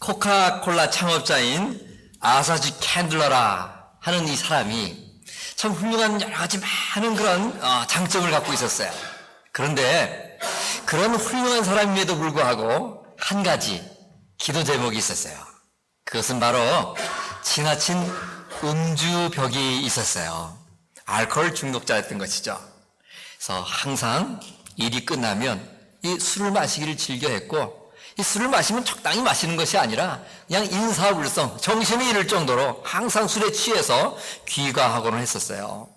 코카콜라 창업자인 아사지 캔들러라 하는 이 사람이 참 훌륭한 여러 가지 많은 그런 장점을 갖고 있었어요. 그런데 그런 훌륭한 사람임에도 불구하고 한 가지 기도 제목이 있었어요. 그것은 바로 지나친 음주벽이 있었어요. 알코올 중독자였던 것이죠. 그래서 항상 일이 끝나면 이 술을 마시기를 즐겨 했고, 이 술을 마시면 적당히 마시는 것이 아니라 그냥 인사불성, 정신이 잃을 정도로 항상 술에 취해서 귀가하곤 했었어요.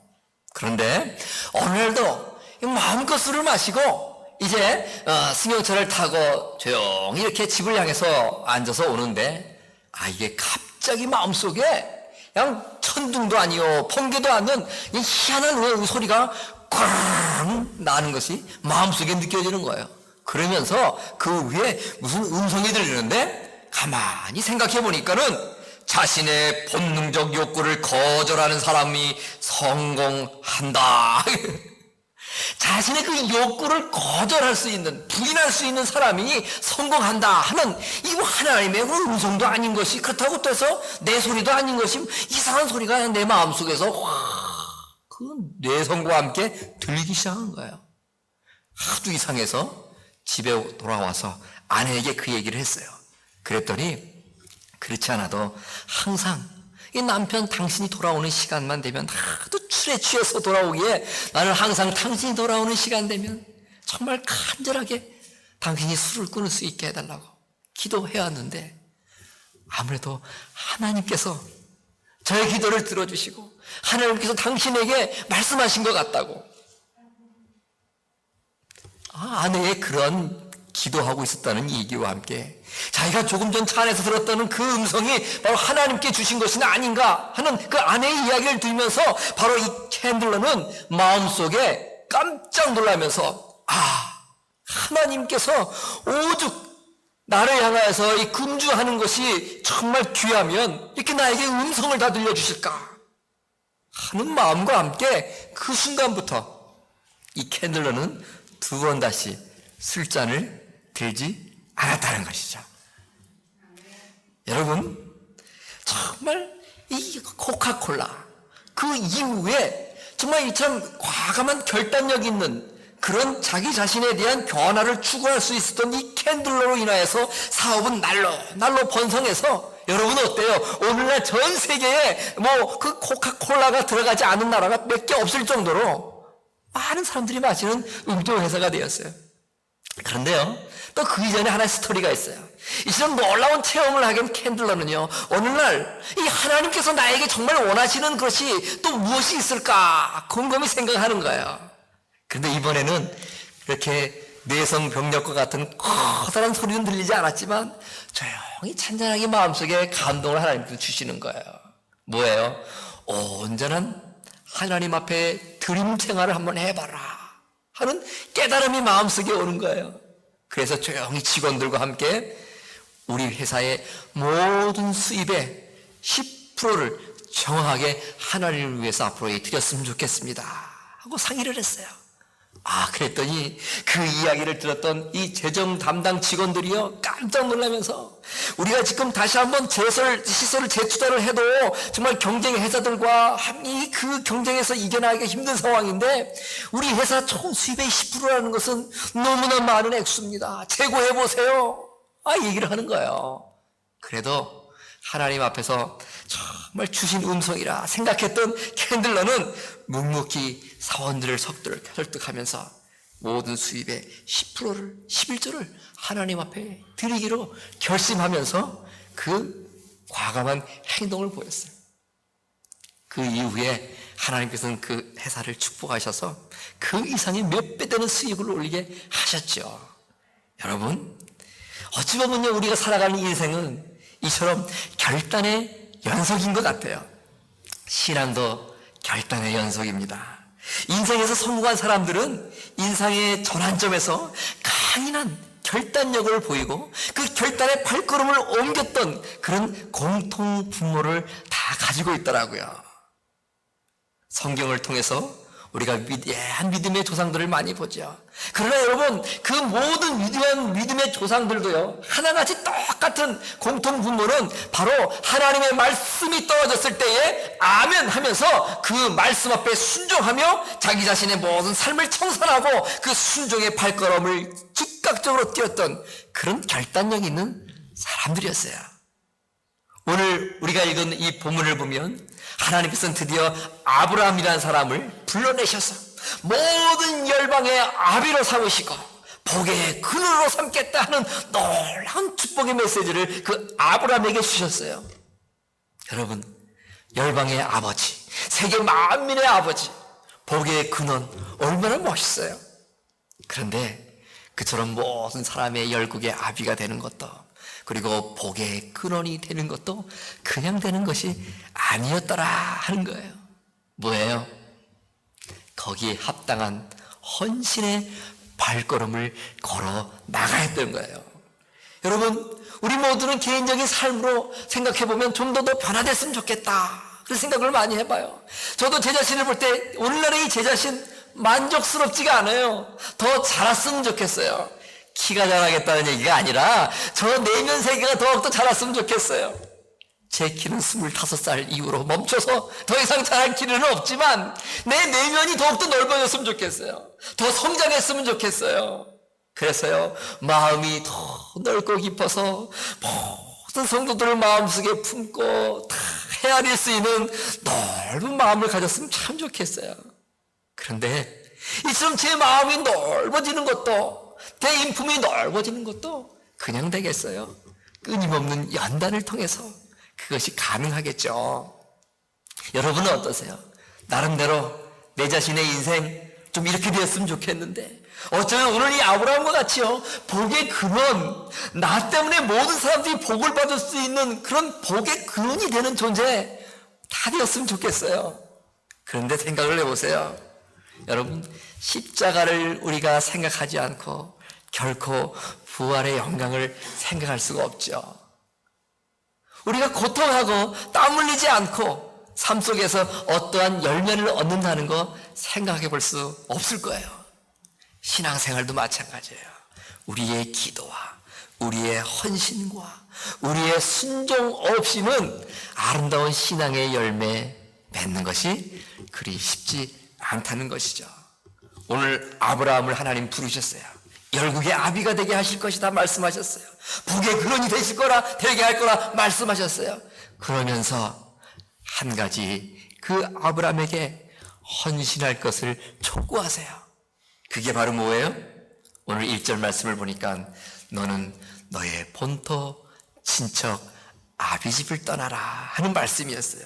그런데 어느 날도 마음껏 술을 마시고 이제 승용차를 타고 조용히 이렇게 집을 향해서 앉아서 오는데, 이게 갑자기 마음속에 그냥 천둥도 아니요 번개도 않는 이 희한한 소리가 꽝 나는 것이 마음속에 느껴지는 거예요. 그러면서 그 위에 무슨 음성이 들리는데 가만히 생각해 보니까는 자신의 본능적 욕구를 거절하는 사람이 성공한다. 자신의 그 욕구를 거절할 수 있는, 부인할 수 있는 사람이 성공한다 하는 이 하나님의 그 음성도 아닌 것이, 그렇다고 또 해서 내 소리도 아닌 것이 이상한 소리가 내 마음속에서 그 뇌성과 함께 들리기 시작한 거예요. 하도 이상해서 집에 돌아와서 아내에게 그 얘기를 했어요. 그랬더니 그렇지 않아도 항상 이 남편 당신이 돌아오는 시간만 되면 하도 술에 취해서 돌아오기에 나는 항상 당신이 돌아오는 시간 되면 정말 간절하게 당신이 술을 끊을 수 있게 해달라고 기도해왔는데, 아무래도 하나님께서 저의 기도를 들어주시고 하나님께서 당신에게 말씀하신 것 같다고. 아내의 그런 기도하고 있었다는 얘기와 함께 자기가 조금 전 차 안에서 들었다는 그 음성이 바로 하나님께 주신 것이 아닌가 하는 그 아내의 이야기를 들으면서 바로 이 캔들러는 마음속에 깜짝 놀라면서 하나님께서 오죽 나를 향하여서 이 금주하는 것이 정말 귀하면 이렇게 나에게 음성을 다 들려주실까 하는 마음과 함께 그 순간부터 이 캔들러는 두 번 다시 술잔을 들지 않았다는 것이죠. 여러분, 정말 이 코카콜라 그 이후에 정말 이처럼 과감한 결단력 있는 그런 자기 자신에 대한 변화를 추구할 수 있었던 이 캔들러로 인하여서 사업은 날로 번성해서, 여러분 어때요? 오늘날 전 세계에 그 코카콜라가 들어가지 않은 나라가 몇 개 없을 정도로 많은 사람들이 마시는 음료 회사가 되었어요. 그런데요, 또 그 이전에 하나의 스토리가 있어요. 이처럼 놀라운 체험을 하긴 캔들러는요, 오늘날 이 하나님께서 나에게 정말 원하시는 것이 또 무엇이 있을까 곰곰이 생각하는 거예요. 그런데 이번에는 이렇게 내성병력과 같은 커다란 소리는 들리지 않았지만 조용히 찬찬하게 마음속에 감동을 하나님께서 주시는 거예요. 뭐예요? 온전한 하나님 앞에 드림 생활을 한번 해봐라 하는 깨달음이 마음속에 오는 거예요. 그래서 조용히 직원들과 함께 우리 회사의 모든 수입의 10%를 정확하게 하나님을 위해서 앞으로 드렸으면 좋겠습니다 하고 상의를 했어요. 그랬더니 그 이야기를 들었던 이 재정 담당 직원들이요, 깜짝 놀라면서 우리가 지금 다시 한번 시설을 재투자를 해도 정말 경쟁 회사들과 그 경쟁에서 이겨나가기가 힘든 상황인데 우리 회사 총 수입의 10%라는 것은 너무나 많은 액수입니다. 재고해보세요. 얘기를 하는 거예요. 그래도 하나님 앞에서 정말 주신 음성이라 생각했던 캔들러는 묵묵히 사원들을 설득하면서 모든 수입의 10%를, 11조를 하나님 앞에 드리기로 결심하면서 그 과감한 행동을 보였어요. 그 이후에 하나님께서는 그 회사를 축복하셔서 그 이상의 몇 배 되는 수익을 올리게 하셨죠. 여러분, 어찌 보면요, 우리가 살아가는 인생은 이처럼 결단의 연속인 것 같아요. 신앙도 결단의 연속입니다. 인생에서 성공한 사람들은 인생의 전환점에서 강인한 결단력을 보이고 그 결단의 발걸음을 옮겼던 그런 공통 분모를 다 가지고 있더라고요. 성경을 통해서 우리가 위대한 믿음의 조상들을 많이 보죠. 그러나 여러분, 그 모든 위대한 믿음의 조상들도요, 하나같이 똑같은 공통 분모는 바로 하나님의 말씀이 떨어졌을 때에 아멘 하면서 그 말씀 앞에 순종하며 자기 자신의 모든 삶을 청산하고 그 순종의 발걸음을 즉각적으로 뛰었던 그런 결단력 있는 사람들이었어요. 오늘 우리가 읽은 이 본문을 보면 하나님께서는 드디어 아브라함이라는 사람을 불러내셔서 모든 열방의 아비로 삼으시고 복의 근원으로 삼겠다 하는 놀라운 축복의 메시지를 그 아브라함에게 주셨어요. 여러분, 열방의 아버지, 세계 만민의 아버지, 복의 근원, 얼마나 멋있어요. 그런데 그처럼 모든 사람의 열국의 아비가 되는 것도, 그리고 복의 근원이 되는 것도 그냥 되는 것이 아니었더라 하는 거예요. 뭐예요? 거기에 합당한 헌신의 발걸음을 걸어 나가야 했던 거예요. 여러분, 우리 모두는 개인적인 삶으로 생각해보면 좀 더 변화됐으면 좋겠다, 그런 생각을 많이 해봐요. 저도 제 자신을 볼 때 오늘날의 이 제 자신 만족스럽지가 않아요. 더 자랐으면 좋겠어요. 키가 자라겠다는 얘기가 아니라 저 내면 세계가 더욱더 자랐으면 좋겠어요. 제 키는 25살 이후로 멈춰서 더 이상 자랄 길은 없지만 내 내면이 더욱더 넓어졌으면 좋겠어요. 더 성장했으면 좋겠어요. 그래서요, 마음이 더 넓고 깊어서 모든 성도들을 마음속에 품고 다 헤아릴 수 있는 넓은 마음을 가졌으면 참 좋겠어요. 그런데 이처럼 제 마음이 넓어지는 것도, 내 인품이 넓어지는 것도 그냥 되겠어요? 끊임없는 연단을 통해서 그것이 가능하겠죠. 여러분은 어떠세요? 나름대로 내 자신의 인생 좀 이렇게 되었으면 좋겠는데, 어쩌면 오늘 이 아브라함과 같이요, 복의 근원, 나 때문에 모든 사람들이 복을 받을 수 있는 그런 복의 근원이 되는 존재 다 되었으면 좋겠어요. 그런데 생각을 해보세요. 여러분, 십자가를 우리가 생각하지 않고 결코 부활의 영광을 생각할 수가 없죠. 우리가 고통하고 땀 흘리지 않고 삶 속에서 어떠한 열매를 얻는다는 거 생각해 볼 수 없을 거예요. 신앙생활도 마찬가지예요. 우리의 기도와 우리의 헌신과 우리의 순종 없이는 아름다운 신앙의 열매 맺는 것이 그리 쉽지 않다는 것이죠. 오늘 아브라함을 하나님 부르셨어요. 열국의 아비가 되게 하실 것이다 말씀하셨어요. 복의 근원이 되실 거라, 되게 할 거라 말씀하셨어요. 그러면서 한 가지 그 아브라함에게 헌신할 것을 촉구하세요. 그게 바로 뭐예요? 오늘 1절 말씀을 보니까 너는 너의 본토, 친척, 아비 집을 떠나라 하는 말씀이었어요.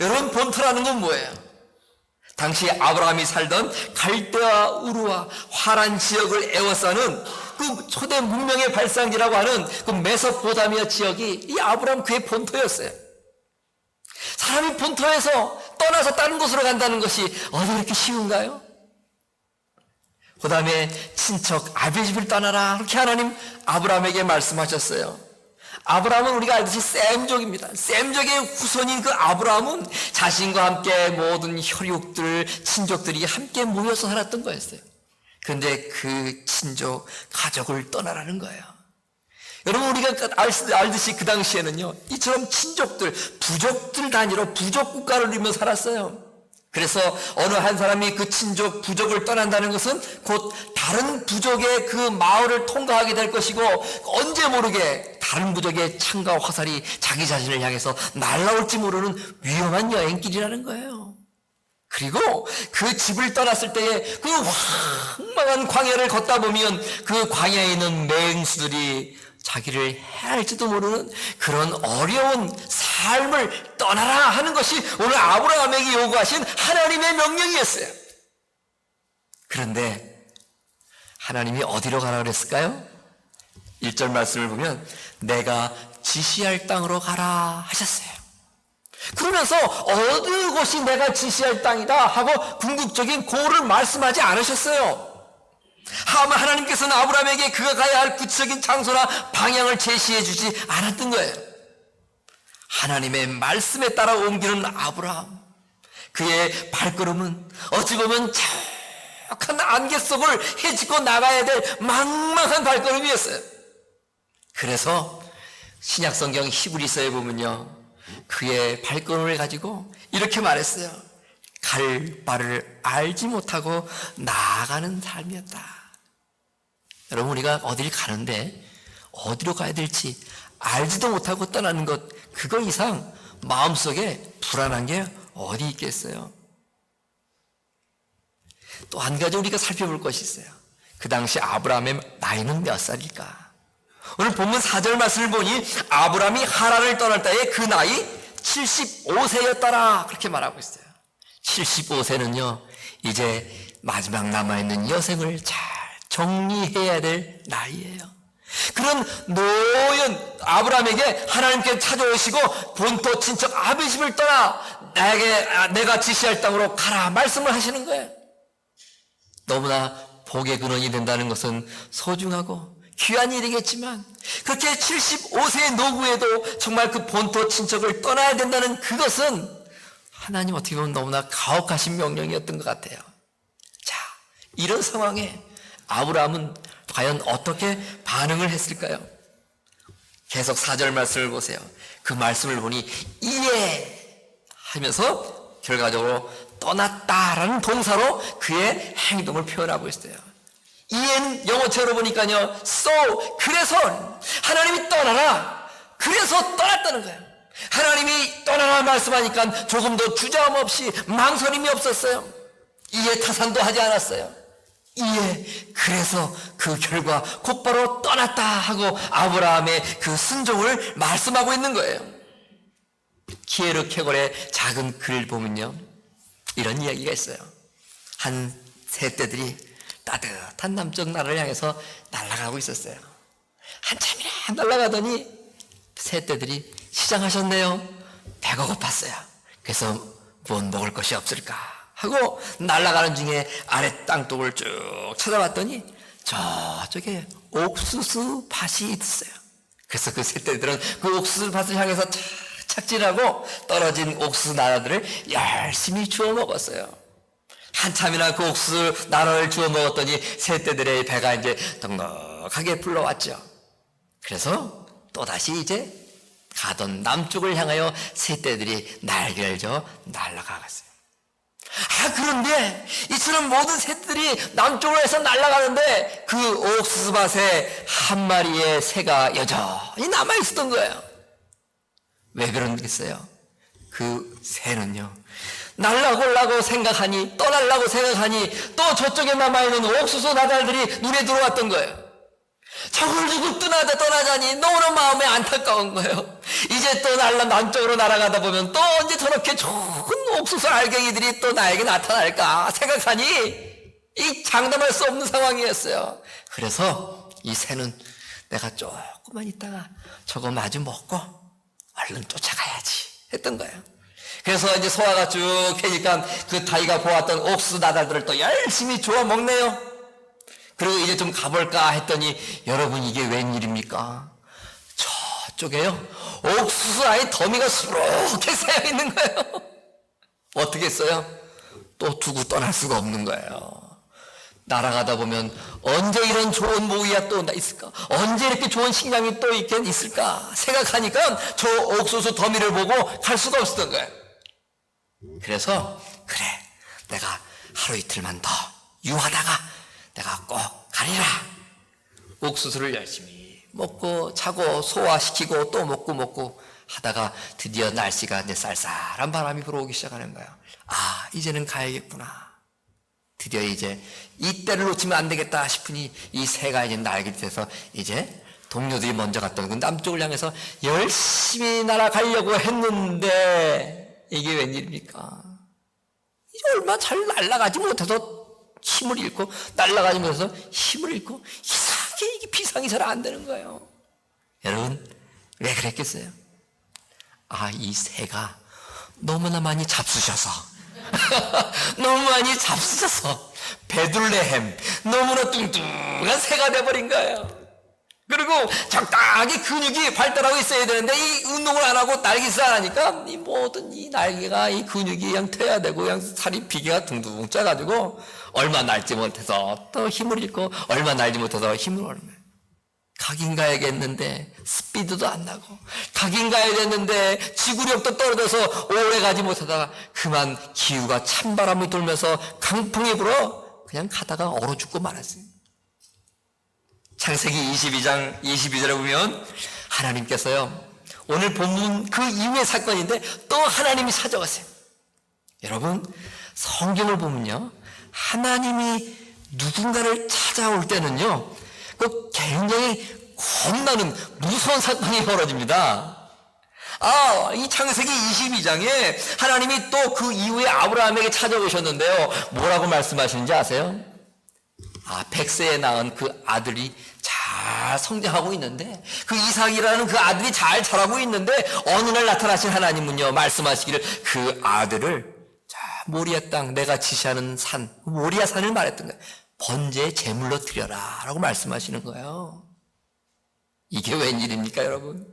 여러분, 본토라는 건 뭐예요? 당시 아브라함이 살던 갈대아 우르와 화란 지역을 에워싸는 그 초대 문명의 발상지라고 하는 그 메소포타미아 지역이 이 아브라함 그의 본토였어요. 사람이 본토에서 떠나서 다른 곳으로 간다는 것이 어디 그렇게 쉬운가요? 그 다음에 친척 아비 집을 떠나라, 그렇게 하나님 아브라함에게 말씀하셨어요. 아브라함은 우리가 알듯이 셈족입니다. 셈족의 후손인 그 아브라함은 자신과 함께 모든 혈육들, 친족들이 함께 모여서 살았던 거였어요. 그런데 그 친족, 가족을 떠나라는 거예요. 여러분, 우리가 알듯이 그 당시에는요, 이처럼 친족들, 부족들 단위로 부족 국가를 이루며 살았어요. 그래서 어느 한 사람이 그 친족, 부족을 떠난다는 것은 곧 다른 부족의 그 마을을 통과하게 될 것이고, 언제 모르게 다른 부족의 창과 화살이 자기 자신을 향해서 날아올지 모르는 위험한 여행길이라는 거예요. 그리고 그 집을 떠났을 때에 그 황망한 광야를 걷다 보면 그 광야에 있는 맹수들이 자기를 해할지도 모르는 그런 어려운 삶을 떠나라 하는 것이 오늘 아브라함에게 요구하신 하나님의 명령이었어요. 그런데 하나님이 어디로 가라 그랬을까요? 1절 말씀을 보면 내가 지시할 땅으로 가라 하셨어요. 그러면서 어느 곳이 내가 지시할 땅이다 하고 궁극적인 고를 말씀하지 않으셨어요. 하나님께서는 아브라함에게 그가 가야 할 구체적인 장소나 방향을 제시해 주지 않았던 거예요. 하나님의 말씀에 따라 옮기는 아브라함, 그의 발걸음은 어찌 보면 한 안개 속을 헤치고 나가야 될 망망한 발걸음이었어요. 그래서 신약성경 히브리서에 보면요, 그의 발걸음을 가지고 이렇게 말했어요. 갈 바를 알지 못하고 나아가는 삶이었다. 여러분, 우리가 어딜 가는데 어디로 가야 될지 알지도 못하고 떠나는 것, 그거 이상 마음속에 불안한 게 어디 있겠어요? 또 한 가지 우리가 살펴볼 것이 있어요. 그 당시 아브라함의 나이는 몇 살일까? 오늘 본문 4절 말씀을 보니 아브라함이 하란을 떠날 때에 그 나이 75세였더라 그렇게 말하고 있어요. 75세는요 이제 마지막 남아있는 여생을 잘 정리해야 될 나이예요. 그런 노연 아브라함에게 하나님께 찾아오시고 본토 친척 아비집을 떠나 내가 지시할 땅으로 가라 말씀을 하시는 거예요. 너무나 복의 근원이 된다는 것은 소중하고 귀한 일이겠지만 그렇게 75세의 노구에도 정말 그 본토 친척을 떠나야 된다는 그것은 하나님 어떻게 보면 너무나 가혹하신 명령이었던 것 같아요. 자, 이런 상황에 아브라함은 과연 어떻게 반응을 했을까요? 계속 4절 말씀을 보세요. 그 말씀을 보니 이에 하면서 결과적으로 떠났다라는 동사로 그의 행동을 표현하고 있어요. 이에는 영어체로 보니까요, so, 그래서 하나님이 떠나라, 그래서 떠났다는 거예요. 하나님이 떠나라 말씀하니까 조금도 주저함 없이 망설임이 없었어요. 이에 타산도 하지 않았어요. 이에 그래서 그 결과 곧바로 떠났다 하고 아브라함의 그 순종을 말씀하고 있는 거예요. 키에르케골의 작은 글 보면요, 이런 이야기가 있어요. 한 새떼들이 따뜻한 남쪽 나라를 향해서 날아가고 있었어요. 한참이나 날아가더니 새떼들이 시장하셨네요. 배가 고팠어요. 그래서 뭔 먹을 것이 없을까 하고 날아가는 중에 아래 땅속을 쭉 찾아봤더니 저쪽에 옥수수 밭이 있었어요. 그래서 그 새떼들은 그 옥수수 밭을 향해서 착질하고 떨어진 옥수수 나라들을 열심히 주워 먹었어요. 한참이나 그 옥수수 나라를 주워 먹었더니 새떼들의 배가 이제 넉넉하게 불러왔죠. 그래서 또다시 이제 가던 남쪽을 향하여 새떼들이 날개를 저 날아가갔어요. 그런데 이처럼 모든 새들이 남쪽으로 해서 날아가는데 그 옥수수밭에 한 마리의 새가 여전히 남아있었던 거예요. 왜 그러겠어요? 그 새는요, 날아가려고 생각하니, 떠나려고 생각하니 또 저쪽에 남아있는 옥수수 나달들이 눈에 들어왔던 거예요. 저걸 두고 떠나자니 너무나 마음에 안타까운 거예요. 이제 또 남쪽으로 날아가다 보면 또 언제 저렇게 좋은 옥수수 알갱이들이 또 나에게 나타날까 생각하니 이 장담할 수 없는 상황이었어요. 그래서 이 새는 내가 조금만 있다가 저거 마주 먹고 얼른 쫓아가야지 했던 거예요. 그래서 이제 소화가 쭉 해니까 그 다이가 보았던 옥수수 나달들을 또 열심히 주워 먹네요. 그리고 이제 좀 가볼까 했더니 여러분, 이게 웬일입니까? 저쪽에요, 옥수수 아예 더미가 수룩해 쌓여 있는 거예요. 어떻게 했어요? 또 두고 떠날 수가 없는 거예요. 날아가다 보면 언제 이런 좋은 모기가 또 있을까? 언제 이렇게 좋은 식량이 또 있을까? 생각하니까 저 옥수수 더미를 보고 갈 수가 없었던 거예요. 그래서 그래, 내가 하루 이틀만 더 유하다가 내가 꼭 가리라. 옥수수를 열심히 먹고 자고 소화시키고 또 먹고 하다가 드디어 날씨가 이제 쌀쌀한 바람이 불어오기 시작하는 거예요. 이제는 가야겠구나. 드디어 이제 이때를 놓치면 안 되겠다 싶으니 이 새가 이제 날개를 펴서 이제 동료들이 먼저 갔던 그 남쪽을 향해서 열심히 날아가려고 했는데 이게 웬일입니까? 이제 얼마 잘 날아가지 못해서 힘을 잃고, 날아가지 못해서 힘을 잃고 이상하게 이게 비상이 잘 안 되는 거예요. 여러분, 왜 그랬겠어요? 이 새가 너무나 많이 잡수셔서 너무 많이 잡수셔서 베들레헴 너무나 뚱뚱한 새가 돼버린 거예요. 그리고 적당하게 근육이 발달하고 있어야 되는데 이 운동을 안 하고 날개짓을 안 하니까 이 모든 이 날개가 이 근육이 그냥 퇴야 되고 그냥 살이 비계가 둥둥 쪄가지고 얼마 날지 못해서 또 힘을 잃고 얼마 날지 못해서 힘을 얻는. 가긴 가야겠는데 스피드도 안 나고 가긴 가야 됐는데 지구력도 떨어져서 오래 가지 못하다가 그만 기후가 찬바람이 돌면서 강풍이 불어 그냥 가다가 얼어 죽고 말았어요. 창세기 22장 22절에 보면 하나님께서요, 오늘 본문 그 이후의 사건인데 또 하나님이 찾아왔어요. 여러분, 성경을 보면요, 하나님이 누군가를 찾아올 때는요, 그 굉장히 겁나는 무서운 사건이 벌어집니다. 이 창세기 22장에 하나님이 또 그 이후에 아브라함에게 찾아오셨는데요, 뭐라고 말씀하시는지 아세요? 100세에 낳은 그 아들이 잘 성장하고 있는데, 그 이삭이라는 그 아들이 잘 자라고 있는데, 어느 날 나타나신 하나님은요, 말씀하시기를 그 아들을 모리아 땅, 내가 지시하는 산, 모리아 산을 말했던 거예요. 번제의 제물로 드려라 라고 말씀하시는 거예요. 이게 웬일입니까, 여러분?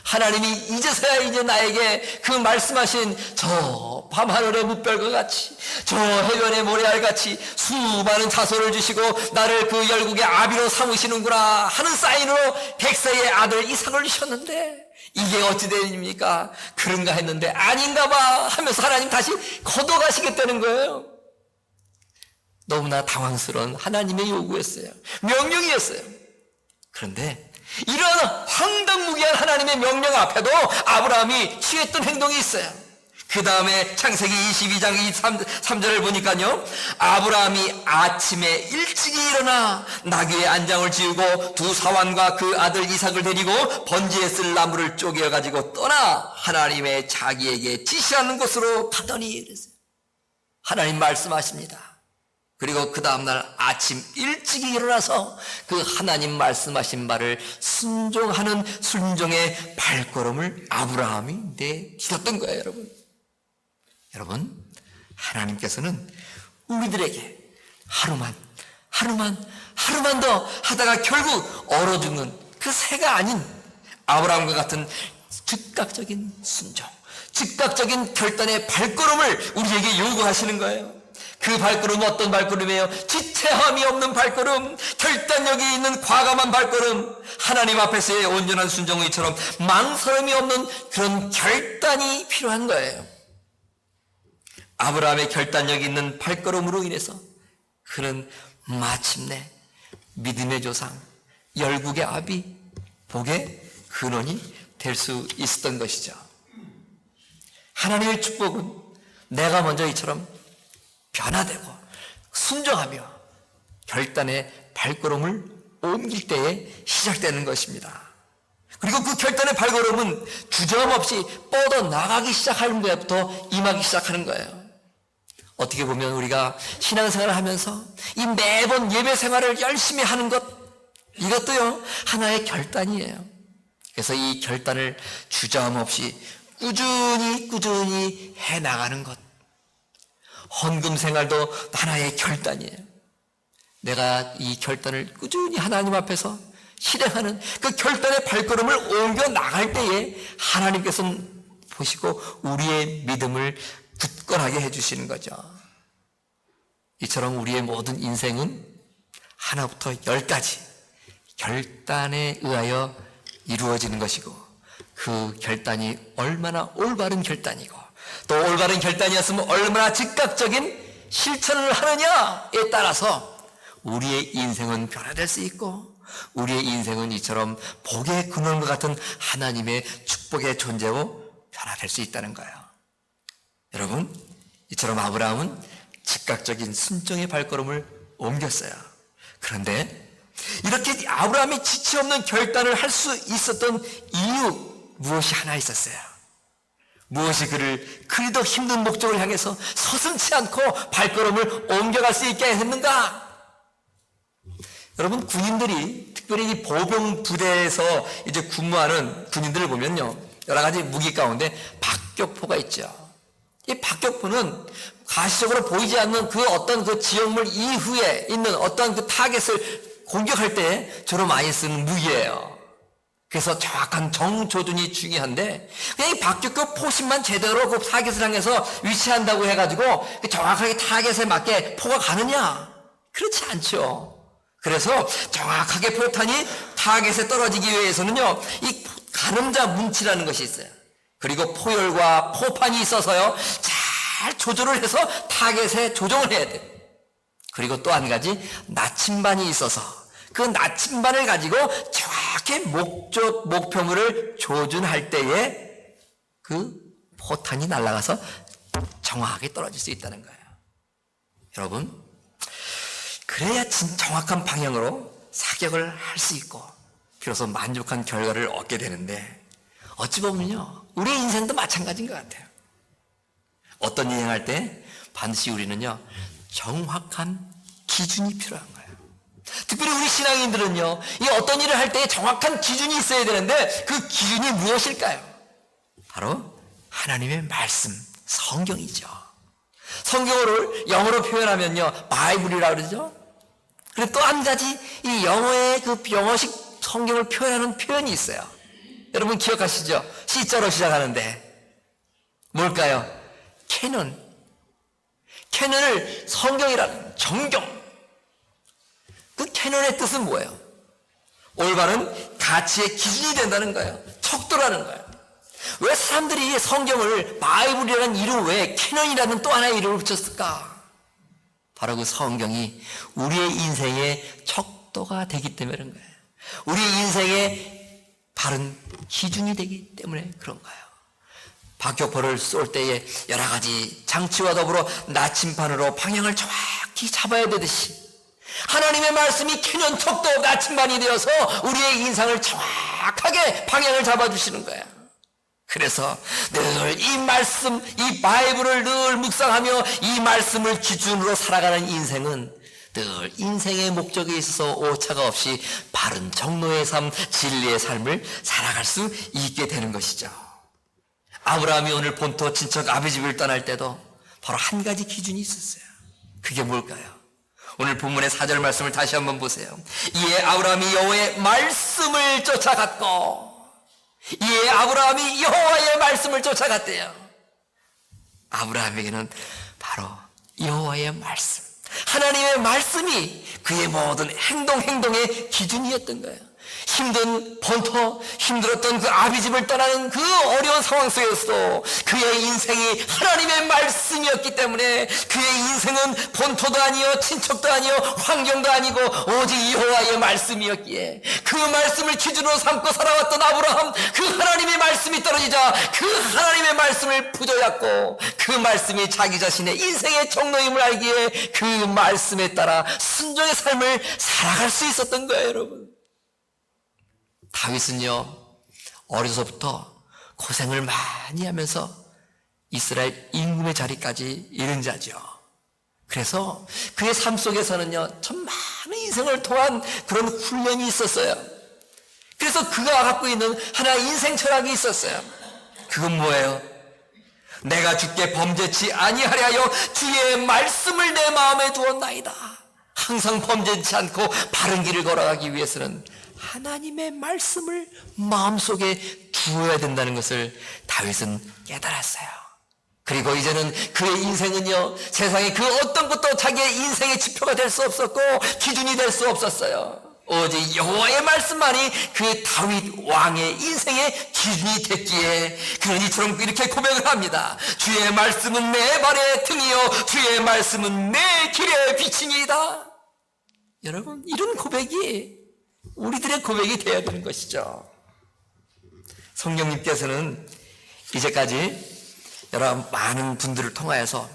하나님이 이제서야 이제 나에게 그 말씀하신 저 밤하늘의 무별과 같이, 저 해변의 모래알 같이 수많은 자손을 주시고 나를 그 열국의 아비로 삼으시는구나 하는 사인으로 100세의 아들 이삭을 주셨는데, 이게 어찌 된 일입니까? 그런가 했는데 아닌가 봐 하면서 하나님 다시 걷어가시겠다는 거예요. 너무나 당황스러운 하나님의 요구였어요. 명령이었어요. 그런데 이런 황당무계한 하나님의 명령 앞에도 아브라함이 취했던 행동이 있어요. 그 다음에 창세기 22장 23절을 보니까요, 아브라함이 아침에 일찍이 일어나 나귀의 안장을 지우고 두 사환과 그 아들 이삭을 데리고 번제에 쓸 나무를 쪼개어가지고 떠나 하나님의 자기에게 지시하는 곳으로 가더니 그랬어요. 하나님 말씀하십니다. 그리고 그 다음날 아침 일찍이 일어나서 그 하나님 말씀하신 말을 순종하는 순종의 발걸음을 아브라함이 내딛었던 거예요, 여러분. 여러분, 하나님께서는 우리들에게 하루만 더 하다가 결국 얼어 죽는 그 새가 아닌 아브라함과 같은 즉각적인 순종, 즉각적인 결단의 발걸음을 우리에게 요구하시는 거예요. 그 발걸음은 어떤 발걸음이에요? 지체함이 없는 발걸음, 결단력이 있는 과감한 발걸음, 하나님 앞에서의 온전한 순종의처럼 망설임이 없는 그런 결단이 필요한 거예요. 아브라함의 결단력 있는 발걸음으로 인해서 그는 마침내 믿음의 조상, 열국의 아비, 복의 근원이 될 수 있었던 것이죠. 하나님의 축복은 내가 먼저 이처럼 변화되고 순종하며 결단의 발걸음을 옮길 때에 시작되는 것입니다. 그리고 그 결단의 발걸음은 주저함없이 뻗어나가기 시작하는 데부터 임하기 시작하는 거예요. 어떻게 보면 우리가 신앙생활을 하면서 이 매번 예배 생활을 열심히 하는 것, 이것도요 하나의 결단이에요. 그래서 이 결단을 주저함없이 꾸준히 해나가는 것, 헌금 생활도 하나의 결단이에요. 내가 이 결단을 꾸준히 하나님 앞에서 실행하는 그 결단의 발걸음을 옮겨 나갈 때에 하나님께서는 보시고 우리의 믿음을 굳건하게 해주시는 거죠. 이처럼 우리의 모든 인생은 하나부터 10까지 결단에 의하여 이루어지는 것이고, 그 결단이 얼마나 올바른 결단이고 또 올바른 결단이었으면 얼마나 즉각적인 실천을 하느냐에 따라서 우리의 인생은 변화될 수 있고, 우리의 인생은 이처럼 복의 근원과 같은 하나님의 축복의 존재로 변화될 수 있다는 거예요. 여러분, 이처럼 아브라함은 즉각적인 순종의 발걸음을 옮겼어요. 그런데 이렇게 아브라함이 지체 없는 결단을 할 수 있었던 이유, 무엇이 하나 있었어요. 무엇이 그를 그리도 힘든 목적을 향해서 서슴지 않고 발걸음을 옮겨갈 수 있게 했는가? 여러분, 군인들이 특별히 이 보병 부대에서 이제 근무하는 군인들을 보면요, 여러 가지 무기 가운데 박격포가 있죠. 이 박격포는 가시적으로 보이지 않는 그 어떤 그 지역물 이후에 있는 어떤 그 타겟을 공격할 때 주로 많이 쓰는 무기예요. 그래서 정확한 정조준이 중요한데 그냥 이 박격포 포신만 제대로 그 타겟을 향해서 위치한다고 해가지고 정확하게 타겟에 맞게 포가 가느냐? 그렇지 않죠. 그래서 정확하게 포탄이 타겟에 떨어지기 위해서는요, 이 가늠자 문치라는 것이 있어요. 그리고 포열과 포판이 있어서요, 잘 조절을 해서 타겟에 조정을 해야 돼요. 그리고 또 한 가지 나침반이 있어서 그 나침반을 가지고 정확히 목표물을 조준할 때에 그 포탄이 날아가서 정확하게 떨어질 수 있다는 거예요. 여러분, 그래야 정확한 방향으로 사격을 할 수 있고 비로소 만족한 결과를 얻게 되는데, 어찌 보면요, 우리의 인생도 마찬가지인 것 같아요. 어떤 일을 할 때 반드시 우리는요, 정확한 기준이 필요한 거예요. 특별히 우리 신앙인들은요, 이 어떤 일을 할 때 정확한 기준이 있어야 되는데 그 기준이 무엇일까요? 바로 하나님의 말씀, 성경이죠. 성경을 영어로 표현하면요, 바이블이라고 그러죠. 그리고 또 한 가지 이 영어의 그 영어식 성경을 표현하는 표현이 있어요. 여러분 기억하시죠? C자로 시작하는데 뭘까요? 캐논. 캐논을 성경이라는 정경. 그 캐논의 뜻은 뭐예요? 올바른 가치의 기준이 된다는 거예요. 척도라는 거예요. 왜 사람들이 성경을 바이블이라는 이름 외에 캐논이라는 또 하나의 이름을 붙였을까? 바로 그 성경이 우리의 인생의 척도가 되기 때문에 그런 거예요. 우리의 인생의 바른 기준이 되기 때문에 그런 거예요. 박격포를 쏠 때에 여러 가지 장치와 더불어 나침반으로 방향을 정확히 잡아야 되듯이 하나님의 말씀이 캐논 척도 나침반이 되어서 우리의 인생을 정확하게 방향을 잡아주시는 거예요. 그래서 늘 이 말씀, 이 바이블을 늘 묵상하며 이 말씀을 기준으로 살아가는 인생은 늘 인생의 목적에 있어서 오차가 없이 바른 정로의 삶, 진리의 삶을 살아갈 수 있게 되는 것이죠. 아브라함이 오늘 본토 친척 아비 집을 떠날 때도 바로 한 가지 기준이 있었어요. 그게 뭘까요? 오늘 본문의 4절 말씀을 다시 한번 보세요. 이에 아브라함이 여호와의 말씀을 쫓아갔고, 이에 아브라함이 여호와의 말씀을 쫓아갔대요. 아브라함에게는 바로 여호와의 말씀, 하나님의 말씀이 그의 모든 행동의 기준이었던 거예요. 힘든 본토, 힘들었던 그 아비집을 떠나는 그 어려운 상황 속에서도 그의 인생이 하나님의 말씀이었기 때문에 그의 인생은 본토도 아니요, 친척도 아니요, 환경도 아니고 오직 여호와의 말씀이었기에 그 말씀을 기준으로 삼고 살아왔던 아브라함, 그 하나님의 말씀이 떨어지자 그 하나님의 말씀을 부여잡고 그 말씀이 자기 자신의 인생의 정로임을 알기에 그 말씀에 따라 순종의 삶을 살아갈 수 있었던 거예요, 여러분. 다윗은요, 어려서부터 고생을 많이 하면서 이스라엘 임금의 자리까지 이른 자죠. 그래서 그의 삶 속에서는요, 참 많은 인생을 통한 그런 훈련이 있었어요. 그래서 그가 갖고 있는 하나의 인생 철학이 있었어요. 그건 뭐예요? 내가 주께 범죄치 아니하려 하여 주의 말씀을 내 마음에 두었나이다. 항상 범죄치 않고 바른 길을 걸어가기 위해서는 하나님의 말씀을 마음속에 두어야 된다는 것을 다윗은 깨달았어요. 그리고 이제는 그의 인생은요, 세상에 그 어떤 것도 자기의 인생의 지표가 될 수 없었고 기준이 될 수 없었어요. 오직 여호와의 말씀만이 그 다윗 왕의 인생의 기준이 됐기에 그는 이처럼 이렇게 고백을 합니다. 주의 말씀은 내 발의 등이요 주의 말씀은 내 길의 빛이니이다. 여러분, 이런 고백이 우리들의 고백이 되어야 되는 것이죠. 성령님께서는 이제까지 여러 많은 분들을 통하여서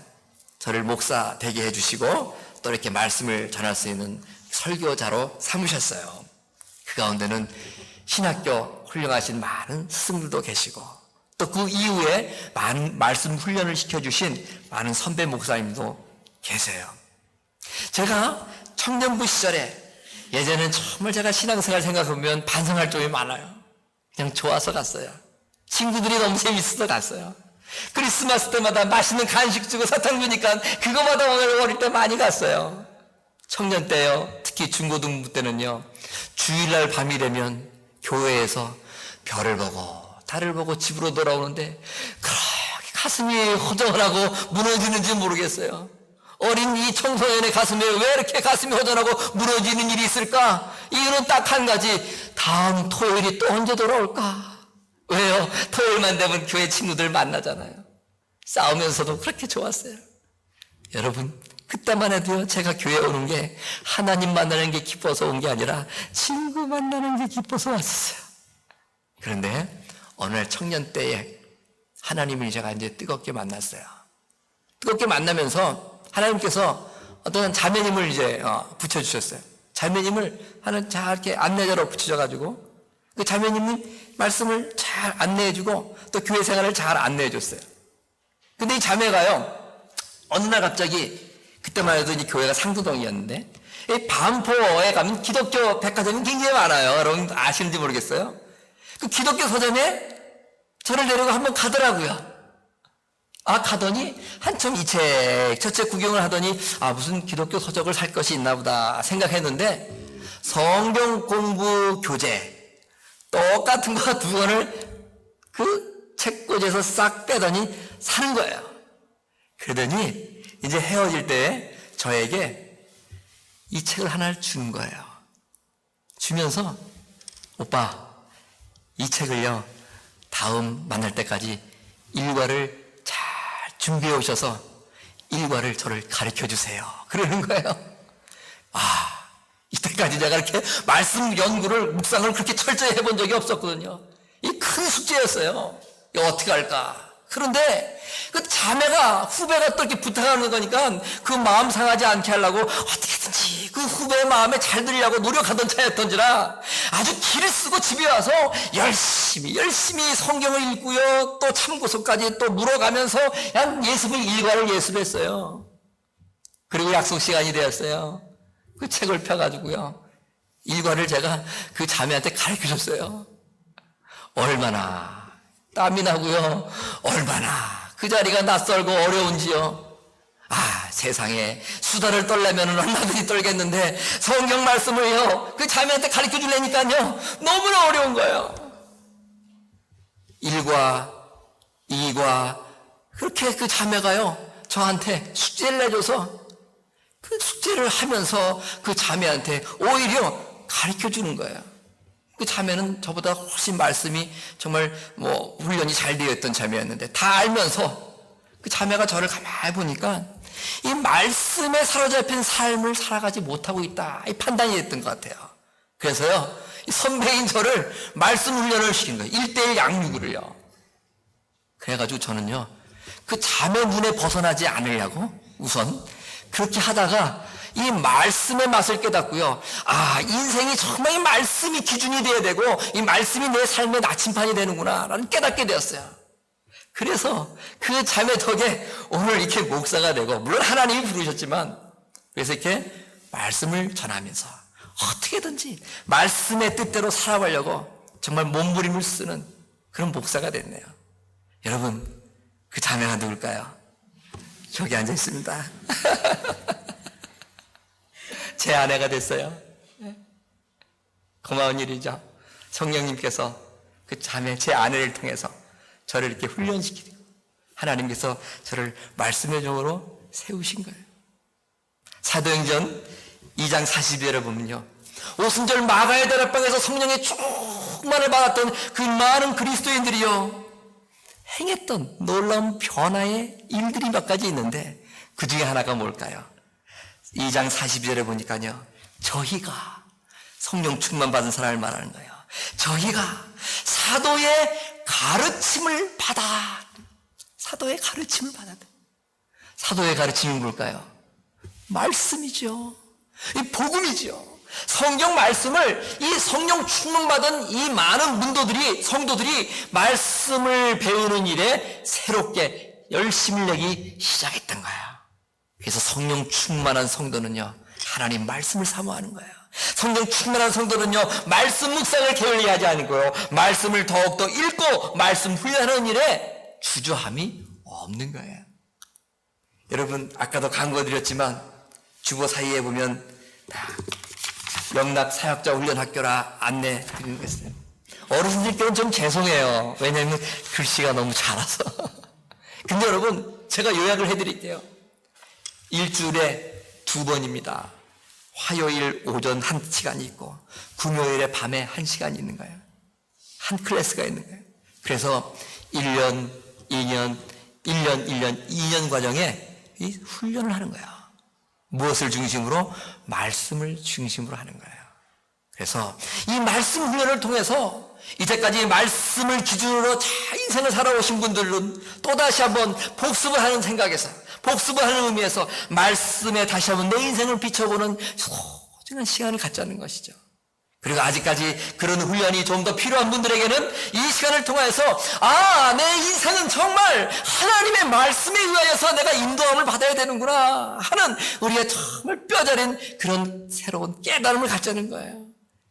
저를 목사 되게 해주시고 또 이렇게 말씀을 전할 수 있는 설교자로 삼으셨어요. 그 가운데는 신학교 훌륭하신 많은 스승들도 계시고 또 그 이후에 많은 말씀 훈련을 시켜주신 많은 선배 목사님도 계세요. 제가 청년부 시절에 예전엔 정말 제가 신앙생활 생각해보면 반성할 점이 많아요. 그냥 좋아서 갔어요. 친구들이 너무 재밌어서 갔어요. 크리스마스 때마다 맛있는 간식 주고 사탕 주니까 그거마다 오늘 어릴 때 많이 갔어요. 청년 때요, 특히 중고등부 때는요, 주일날 밤이 되면 교회에서 별을 보고 달을 보고 집으로 돌아오는데 그렇게 가슴이 허전하고 무너지는지 모르겠어요. 어린 이 청소년의 가슴에 왜 이렇게 가슴이 허전하고 무너지는 일이 있을까? 이유는 딱 한 가지, 다음 토요일이 또 언제 돌아올까? 왜요? 토요일만 되면 교회 친구들 만나잖아요. 싸우면서도 그렇게 좋았어요. 여러분, 그때만 해도요, 제가 교회 오는 게 하나님 만나는 게 기뻐서 온 게 아니라 친구 만나는 게 기뻐서 왔었어요. 그런데 어느 날 청년 때에 하나님을 제가 이제 뜨겁게 만났어요. 뜨겁게 만나면서 하나님께서 어떤 자매님을 이제 붙여주셨어요. 자매님을 하는 잘 이렇게 안내자로 붙여져가지고 그 자매님이 말씀을 잘 안내해주고 또 교회 생활을 잘 안내해줬어요. 근데 이 자매가요, 어느 날 갑자기, 그때만 해도 이 교회가 상도동이었는데, 이 반포에 가면 기독교 백화점이 굉장히 많아요. 여러분 아시는지 모르겠어요. 그 기독교 서점에 저를 데리고 한번 가더라고요. 가더니 한참 이 책, 저 책 구경을 하더니 무슨 기독교 서적을 살 것이 있나 보다 생각했는데 성경 공부 교재 똑같은 거 두 권을 그 책꽂이에서 싹 빼더니 사는 거예요. 그러더니 이제 헤어질 때 저에게 이 책을 하나를 주는 거예요. 주면서 오빠, 이 책을요, 다음 만날 때까지 일과를 잘 준비해 오셔서 일과를 저를 가르쳐 주세요. 그러는 거예요. 이때까지 제가 이렇게 말씀 연구를, 묵상을 그렇게 철저히 해본 적이 없었거든요. 이 큰 숙제였어요. 이거 어떻게 할까? 그런데 그 자매가, 후배가 또 이렇게 부탁하는 거니까 그 마음 상하지 않게 하려고 어떻게든지 그 후배의 마음에 잘 들으려고 노력하던 차였던지라 아주 기를 쓰고 집에 와서 열심히 성경을 읽고요, 또 참고서까지 또 물어가면서 그냥 일과를 예습했어요. 그리고 약속 시간이 되었어요. 그 책을 펴가지고요, 일과를 제가 그 자매한테 가르쳐 줬어요. 얼마나 땀이 나고요, 얼마나 그 자리가 낯설고 어려운지요. 세상에 수다를 떨려면 얼마든지 떨겠는데 성경 말씀을요, 그 자매한테 가르쳐 주려니까요 너무나 어려운 거예요. 1과 2과 그렇게 그 자매가요 저한테 숙제를 내줘서 그 숙제를 하면서 그 자매한테 오히려 가르쳐 주는 거예요. 그 자매는 저보다 훨씬 말씀이 정말 훈련이 잘 되어 있던 자매였는데 다 알면서 그 자매가 저를 가만히 보니까 이 말씀에 사로잡힌 삶을 살아가지 못하고 있다, 이 판단이 됐던 것 같아요. 그래서요, 이 선배인 저를 말씀 훈련을 시킨 거예요. 1:1 양육을요. 그래가지고 저는요, 그 자매 눈에 벗어나지 않으려고 우선 그렇게 하다가 이 말씀의 맛을 깨닫고요, 인생이 정말 이 말씀이 기준이 돼야 되고 이 말씀이 내 삶의 나침판이 되는구나 라는 깨닫게 되었어요. 그래서 그 자매 덕에 오늘 이렇게 목사가 되고, 물론 하나님이 부르셨지만, 그래서 이렇게 말씀을 전하면서 어떻게든지 말씀의 뜻대로 살아가려고 정말 몸부림을 쓰는 그런 목사가 됐네요. 여러분, 그 자매가 누굴까요? 저기 앉아 있습니다. 제 아내가 됐어요. 고마운 일이죠. 성령님께서 그 자매, 제 아내를 통해서 저를 이렇게 훈련시키고 하나님께서 저를 말씀의 종으로 세우신 거예요. 사도행전 2장 40절에 보면요, 오순절 마가의 다락방에서 성령의 충만을 받았던 그 많은 그리스도인들이요 행했던 놀라운 변화의 일들이 몇 가지 있는데 그 중에 하나가 뭘까요? 2장 42절에 보니까요, 저희가 성령 충만 받은 사람을 말하는 거예요. 저희가 사도의 가르침을 받아. 사도의 가르침을 받았다. 사도의 가르침이 뭘까요? 말씀이죠. 이 복음이죠. 성경 말씀을, 이 성령 충만 받은 이 많은 성도들이 말씀을 배우는 일에 새롭게 열심을 내기 시작했던 거예요. 그래서 성령 충만한 성도는요, 하나님 말씀을 사모하는 거예요. 성령 충만한 성도는요, 말씀 묵상을 게을리하지 않고요, 말씀을 더욱더 읽고 말씀 훈련하는 일에 주저함이 없는 거예요. 여러분, 아까도 강조드렸지만 주보 사이에 보면 다 영락 사역자 훈련 학교라 안내 드리는 것이에요. 어르신들께는 좀 죄송해요. 왜냐하면 글씨가 너무 작아서. 근데 여러분, 제가 요약을 해드릴게요. 일주일에 2번입니다. 화요일 오전 1시간이 있고 금요일에 밤에 1시간이 있는 거예요. 한 클래스가 있는 거예요. 그래서 1년, 2년, 2년 과정에 이 훈련을 하는 거예요. 무엇을 중심으로? 말씀을 중심으로 하는 거예요. 그래서 이 말씀 훈련을 통해서 이제까지 말씀을 기준으로 인생을 살아오신 분들은 또다시 한번 복습을 하는 생각에서, 복습을 하는 의미에서 말씀에 다시 한번 내 인생을 비춰보는 소중한 시간을 갖자는 것이죠. 그리고 아직까지 그런 훈련이 좀 더 필요한 분들에게는 이 시간을 통해서 내 인생은 정말 하나님의 말씀에 의하여서 내가 인도함을 받아야 되는구나 하는 우리의 정말 뼈저린 그런 새로운 깨달음을 갖자는 거예요.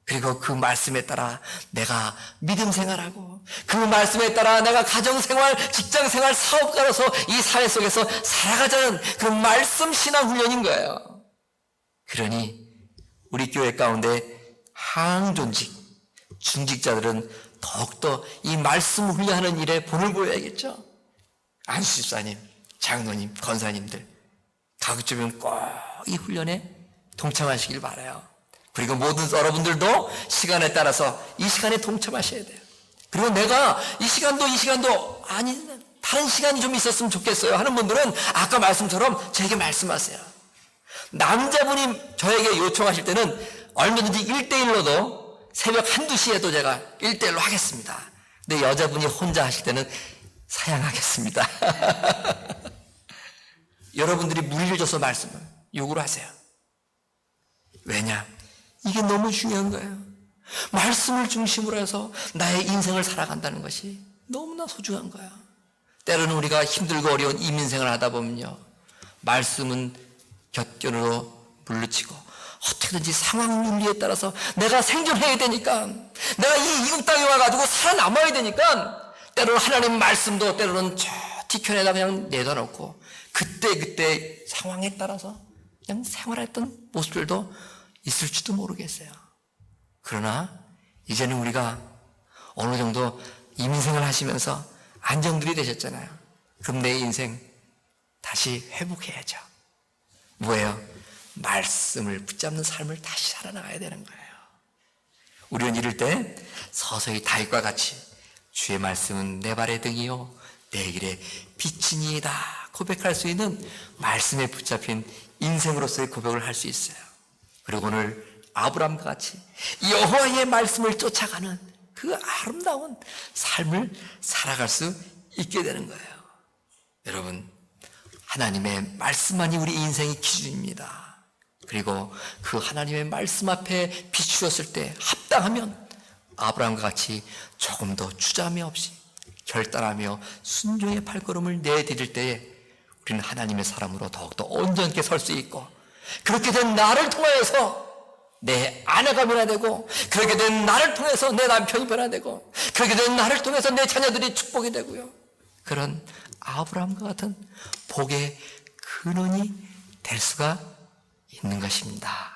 그리고 그 말씀에 따라 내가 믿음 생활하고 그 말씀에 따라 내가 가정생활, 직장생활, 사업가로서 이 사회 속에서 살아가자는 그런 말씀 신앙 훈련인 거예요. 그러니 우리 교회 가운데 항존직, 중직자들은 더욱더 이 말씀 훈련하는 일에 본을 보여야겠죠. 안수집사님, 장로님, 권사님들 가급적이면 꼭 이 훈련에 동참하시길 바라요. 그리고 모든 여러분들도 시간에 따라서 이 시간에 동참하셔야 돼요. 그리고 내가 이 시간도 아니 다른 시간이 좀 있었으면 좋겠어요 하는 분들은 아까 말씀처럼 저에게 말씀하세요. 남자분이 저에게 요청하실 때는 얼마든지 1대1로도 새벽 1-2시에도 제가 1대1로 하겠습니다. 근데 여자분이 혼자 하실 때는 사양하겠습니다. 여러분들이 무리를 줘서 말씀을 요구를 하세요. 왜냐? 이게 너무 중요한 거예요. 말씀을 중심으로 해서 나의 인생을 살아간다는 것이 너무나 소중한 거야. 때로는 우리가 힘들고 어려운 이민생을 하다 보면요, 말씀은 곁견으로 물리치고 어떻게든지 상황 윤리에 따라서 내가 생존해야 되니까, 내가 이 이국 땅에 와가지고 살아남아야 되니까 때로는 하나님 말씀도 때로는 저 뒤편에다 그냥 내다놓고 그때 상황에 따라서 그냥 생활했던 모습들도 있을지도 모르겠어요. 그러나 이제는 우리가 어느 정도 이민생을 하시면서 안정들이 되셨잖아요. 그럼 내 인생 다시 회복해야죠. 뭐예요? 말씀을 붙잡는 삶을 다시 살아나가야 되는 거예요. 우리는 이럴 때 서서히 다윗과 같이 주의 말씀은 내 발의 등이요 내 길의 빛이니이다 고백할 수 있는 말씀에 붙잡힌 인생으로서의 고백을 할 수 있어요. 그리고 오늘 아브라함과 같이 여호와의 말씀을 쫓아가는 그 아름다운 삶을 살아갈 수 있게 되는 거예요. 여러분, 하나님의 말씀만이 우리 인생의 기준입니다. 그리고 그 하나님의 말씀 앞에 비추었을 때 합당하면 아브라함과 같이 조금 더 주저함이 없이 결단하며 순종의 발걸음을 내디딜 때에 우리는 하나님의 사람으로 더욱더 온전케 설 수 있고, 그렇게 된 나를 통하여서 내 아내가 변화되고, 그렇게 된 나를 통해서 내 남편이 변화되고, 그렇게 된 나를 통해서 내 자녀들이 축복이 되고요, 그런 아브라함과 같은 복의 근원이 될 수가 있는 것입니다.